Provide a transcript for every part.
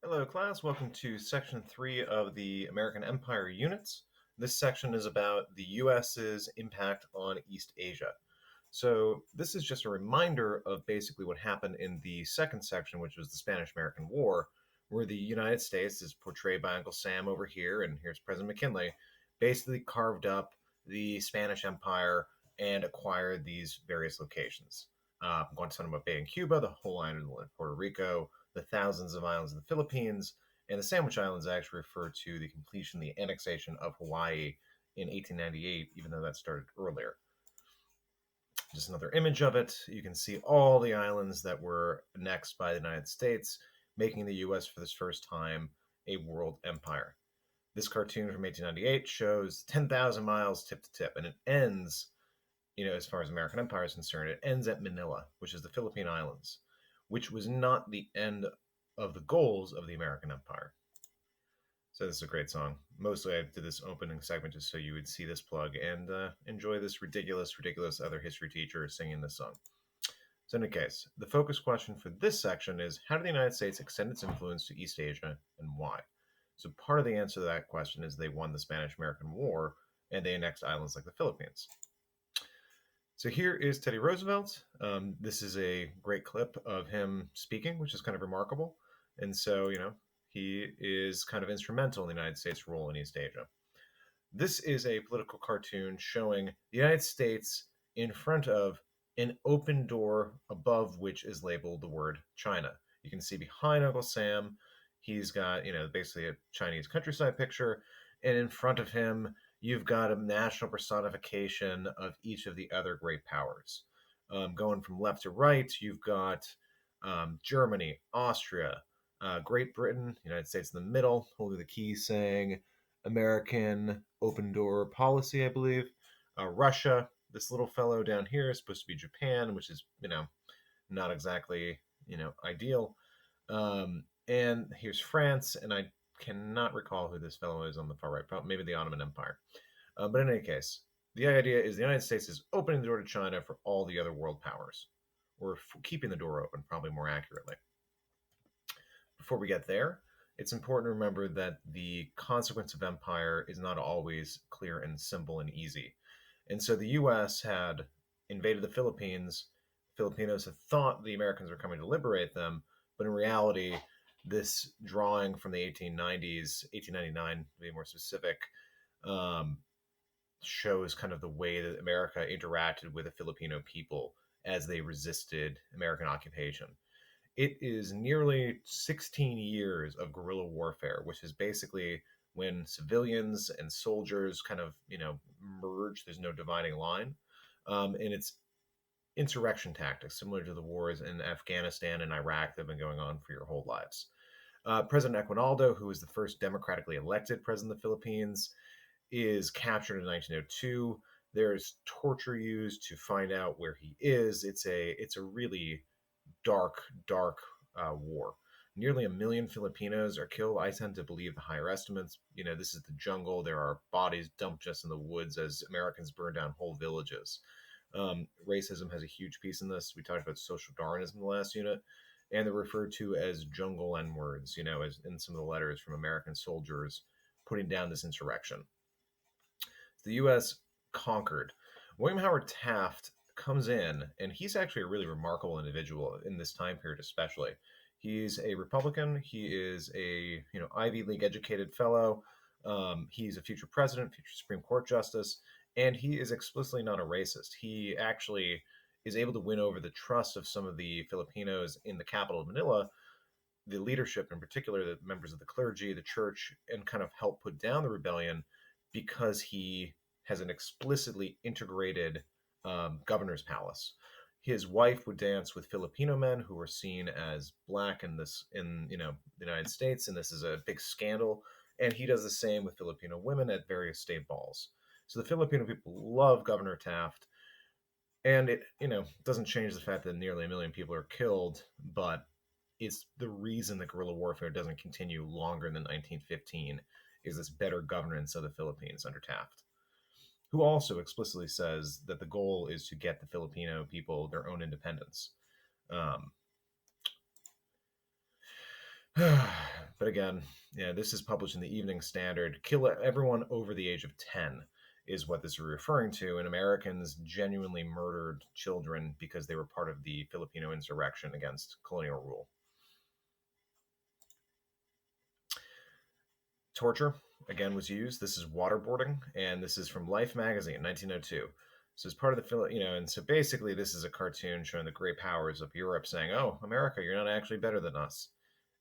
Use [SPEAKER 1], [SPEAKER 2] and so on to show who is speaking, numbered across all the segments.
[SPEAKER 1] Hello, class. Welcome to Section 3 of the American Empire Units. This section is about the U.S.'s impact on East Asia. So, this is just a reminder of basically what happened in the second section, which was the Spanish American War, where the United States is portrayed by Uncle Sam over here, and here's President McKinley, basically carved up the Spanish Empire and acquired these various locations. Guantanamo Bay in Cuba, the whole island of Puerto Rico, the thousands of islands in the Philippines, and the Sandwich Islands actually refer to the completion, the annexation of Hawaii in 1898, even though that started earlier. Just another image of it. You can see all the islands that were annexed by the United States, making the U.S. for this first time a world empire. This cartoon from 1898 shows 10,000 miles tip to tip, and it ends, as far as American Empire is concerned, it ends at Manila, which is the Philippine Islands, which was not the end of the goals of the American Empire. So this is a great song. Mostly I did this opening segment just so you would see this plug and enjoy this ridiculous other history teacher singing this song. So in any case, the focus question for this section is, how did the United States extend its influence to East Asia and why? So part of the answer to that question is they won the Spanish-American War and they annexed islands like the Philippines. So here is Teddy Roosevelt. This is a great clip of him speaking, which is kind of remarkable. And so, he is kind of instrumental in the United States' role in East Asia. This is a political cartoon showing the United States in front of an open door above which is labeled the word China. You can see behind Uncle Sam, he's got, basically a Chinese countryside picture. And in front of him, you've got a national personification of each of the other great powers. Going from left to right, you've got Germany, Austria, Great Britain, United States in the middle, holding the key saying American open door policy, I believe. Russia, this little fellow down here is supposed to be Japan, which is, not exactly, ideal. And here's France, and I cannot recall who this fellow is on the far right, maybe the Ottoman Empire. But in any case, the idea is the United States is opening the door to China for all the other world powers, or keeping the door open, probably more accurately. Before we get there, it's important to remember that the consequence of empire is not always clear and simple and easy. And so the US had invaded the Philippines. Filipinos had thought the Americans were coming to liberate them, but in reality, this drawing from the 1890s, 1899 to be more specific, shows kind of the way that America interacted with the Filipino people as they resisted American occupation. It is nearly 16 years of guerrilla warfare, which is basically when civilians and soldiers kind of, merge. There's no dividing line. And it's insurrection tactics, similar to the wars in Afghanistan and Iraq that have been going on for your whole lives. President Equinaldo, who was the first democratically elected president of the Philippines, is captured in 1902. There's torture used to find out where he is. It's a really dark war. Nearly 1 million Filipinos are killed. I tend to believe the higher estimates. This is the jungle. There are bodies dumped just in the woods as Americans burn down whole villages. Racism has a huge piece in this. We talked about social Darwinism in the last unit, and they're referred to as jungle N-words, as in some of the letters from American soldiers putting down this insurrection. The U.S. conquered. William Howard Taft comes in, and he's actually a really remarkable individual in this time period, especially. He's a Republican. He is a Ivy League educated fellow. He's a future president, future Supreme Court justice, and he is explicitly not a racist. He actually is able to win over the trust of some of the Filipinos in the capital of Manila, the leadership in particular, the members of the clergy, the church, and kind of help put down the rebellion because he has an explicitly integrated governor's palace. His wife would dance with Filipino men who were seen as black in the United States, and this is a big scandal. And he does the same with Filipino women at various state balls. So the Filipino people love Governor Taft, and it doesn't change the fact that nearly 1 million people are killed, but it's the reason that guerrilla warfare doesn't continue longer than 1915 is this better governance of the Philippines under Taft, who also explicitly says that the goal is to get the Filipino people their own independence. But again, this is published in the Evening Standard. Kill everyone over the age of 10 is what this is referring to. And Americans genuinely murdered children because they were part of the Filipino insurrection against colonial rule. Torture, again, was used. This is waterboarding, and this is from Life magazine, 1902. So as part of the, and so basically this is a cartoon showing the great powers of Europe saying, oh, America, you're not actually better than us.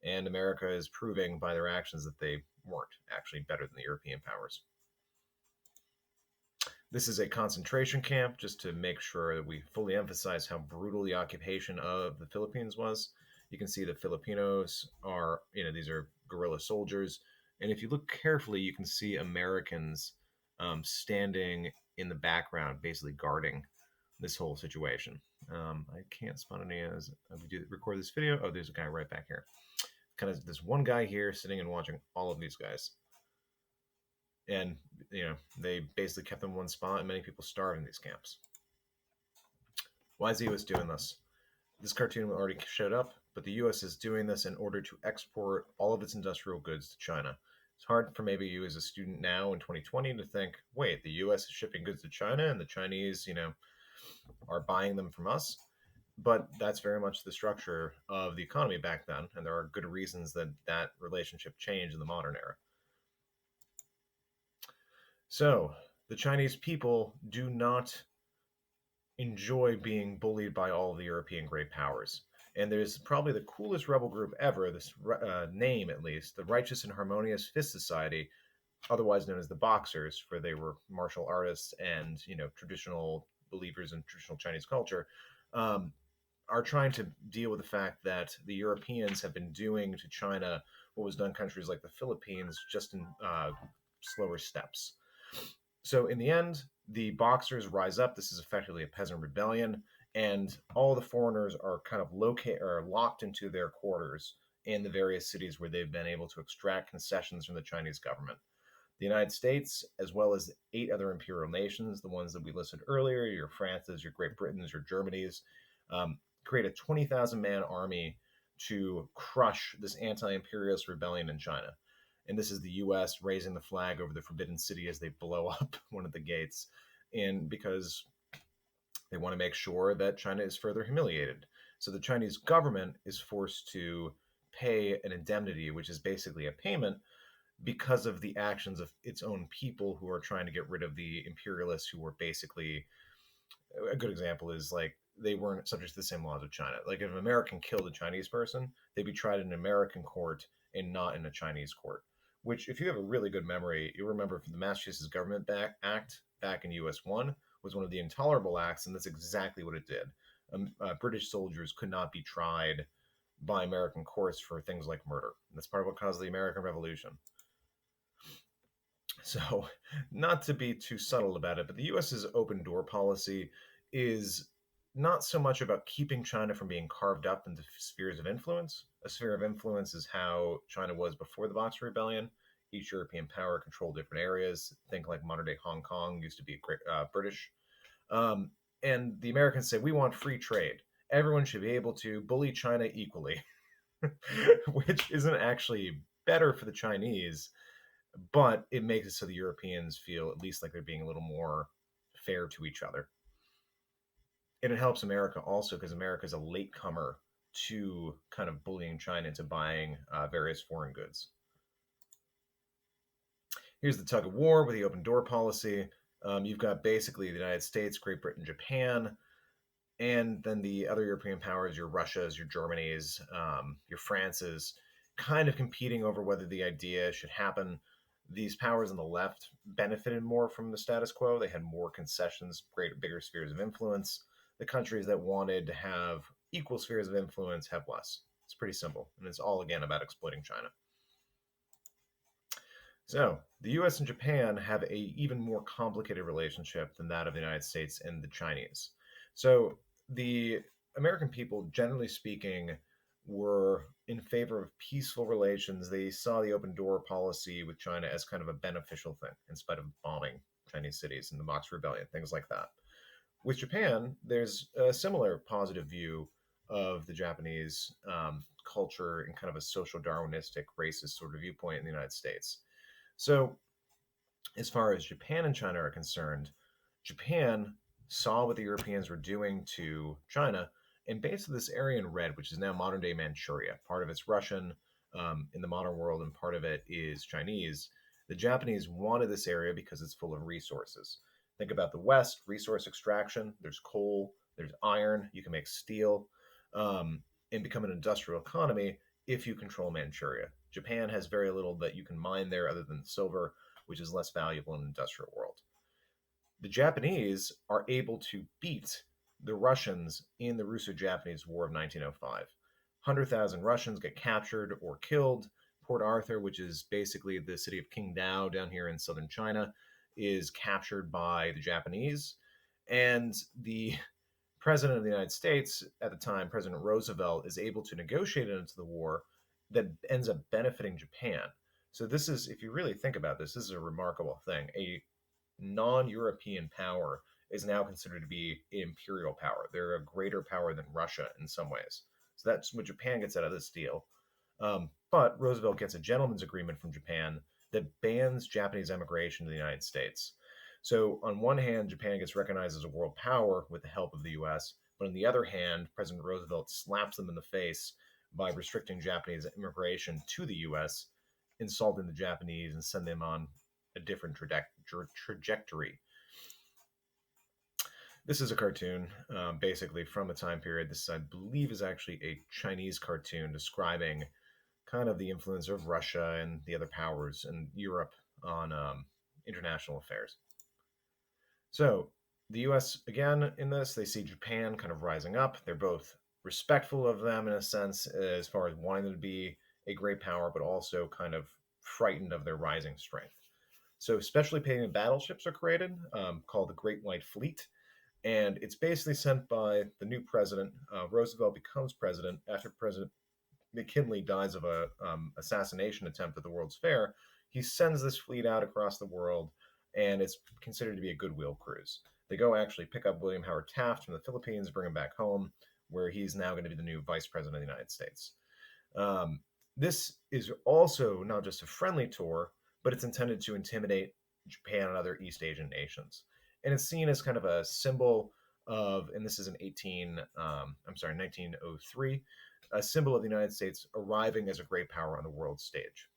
[SPEAKER 1] And America is proving by their actions that they weren't actually better than the European powers. This is a concentration camp, just to make sure that we fully emphasize how brutal the occupation of the Philippines was. You can see the Filipinos are, these are guerrilla soldiers. And if you look carefully, you can see Americans standing in the background, basically guarding this whole situation. I can't spot any as we do record this video. Oh, there's a guy right back here. Kind of this one guy here sitting and watching all of these guys. And, they basically kept them in one spot, and many people starved in these camps. Why is the U.S. doing this? This cartoon already showed up, but the U.S. is doing this in order to export all of its industrial goods to China. It's hard for maybe you as a student now in 2020 to think, wait, the U.S. is shipping goods to China and the Chinese, are buying them from us. But that's very much the structure of the economy back then, and there are good reasons that that relationship changed in the modern era. So, the Chinese people do not enjoy being bullied by all of the European great powers. And there's probably the coolest rebel group ever, this name at least, the Righteous and Harmonious Fist Society, otherwise known as the Boxers, for they were martial artists and, traditional believers in traditional Chinese culture, are trying to deal with the fact that the Europeans have been doing to China what was done in countries like the Philippines, just in slower steps. So in the end, the Boxers rise up. This is effectively a peasant rebellion, and all the foreigners are kind of locked into their quarters in the various cities where they've been able to extract concessions from the Chinese government. The United States, as well as 8 other imperial nations, the ones that we listed earlier, your France's, your Great Britain's, your Germany's, create a 20,000-man army to crush this anti-imperialist rebellion in China. And this is the U.S. raising the flag over the Forbidden City as they blow up one of the gates, and because they want to make sure that China is further humiliated. So the Chinese government is forced to pay an indemnity, which is basically a payment because of the actions of its own people who are trying to get rid of the imperialists who were basically, a good example is like they weren't subject to the same laws of China. Like if an American killed a Chinese person, they'd be tried in an American court and not in a Chinese court. Which, if you have a really good memory, you'll remember the Massachusetts Government Act back in US 1 was one of the intolerable acts, and that's exactly what it did. British soldiers could not be tried by American courts for things like murder. And that's part of what caused the American Revolution. So, not to be too subtle about it, but the US's open door policy is not so much about keeping China from being carved up into spheres of influence. A sphere of influence is how China was before the Boxer Rebellion. Each European power controlled different areas. Think like modern day Hong Kong used to be British. And the Americans say, we want free trade. Everyone should be able to bully China equally, which isn't actually better for the Chinese, but it makes it so the Europeans feel at least like they're being a little more fair to each other. And it helps America also because America is a latecomer to kind of bullying China into buying various foreign goods. Here's the tug of war with the open door policy. You've got basically the United States, Great Britain, Japan, and then the other European powers, your Russias, your Germanys, your Frances, kind of competing over whether the idea should happen. These powers on the left benefited more from the status quo. They had more concessions, bigger spheres of influence. The countries that wanted to have equal spheres of influence have less. It's pretty simple, and it's all, again, about exploiting China. So, the US and Japan have a even more complicated relationship than that of the United States and the Chinese. So, the American people, generally speaking, were in favor of peaceful relations. They saw the open door policy with China as kind of a beneficial thing, in spite of bombing Chinese cities in the Boxer Rebellion, things like that. With Japan, there's a similar positive view of the Japanese culture in kind of a social Darwinistic racist sort of viewpoint in the United States. So, as far as Japan and China are concerned, Japan saw what the Europeans were doing to China and basically this area in red, which is now modern day Manchuria. Part of it's Russian in the modern world, and part of it is Chinese. The Japanese wanted this area because it's full of resources. Think about the West, resource extraction. There's coal, there's iron, you can make steel, and become an industrial economy if you control Manchuria. Japan has very little that you can mine there other than silver, which is less valuable in the industrial world. The Japanese are able to beat the Russians in the Russo Japanese War of 1905. 100,000 Russians get captured or killed. Port Arthur, which is basically the city of Qingdao down here in southern China, is captured by the Japanese. And the president of the United States at the time, President Roosevelt, is able to negotiate into the war that ends up benefiting Japan. So this is, if you really think about this is a remarkable thing. A non-European power is now considered to be imperial power. They're a greater power than Russia in some ways. So that's what Japan gets out of this deal. But Roosevelt gets a gentleman's agreement from Japan that bans Japanese emigration to the United States. So, on one hand, Japan gets recognized as a world power with the help of the US, but on the other hand, President Roosevelt slaps them in the face by restricting Japanese immigration to the US, insulting the Japanese, and send them on a different trajectory. This is a cartoon, basically from a time period. This, I believe, is actually a Chinese cartoon describing kind of the influence of Russia and the other powers in Europe on international affairs. So the U.S. again in this, they see Japan kind of rising up. They're both respectful of them in a sense, as far as wanting them to be a great power, but also kind of frightened of their rising strength. So specially painted battleships are created, called the Great White Fleet, and it's basically sent by the new president. Roosevelt becomes president after President McKinley dies of a assassination attempt at the World's Fair. He sends this fleet out across the world, and it's considered to be a goodwill cruise. They go actually pick up William Howard Taft from the Philippines, bring him back home, where he's now going to be the new vice president of the United States. This is also not just a friendly tour, but it's intended to intimidate Japan and other East Asian nations. And it's seen as kind of a symbol of, and this is in 1903, a symbol of the United States arriving as a great power on the world stage.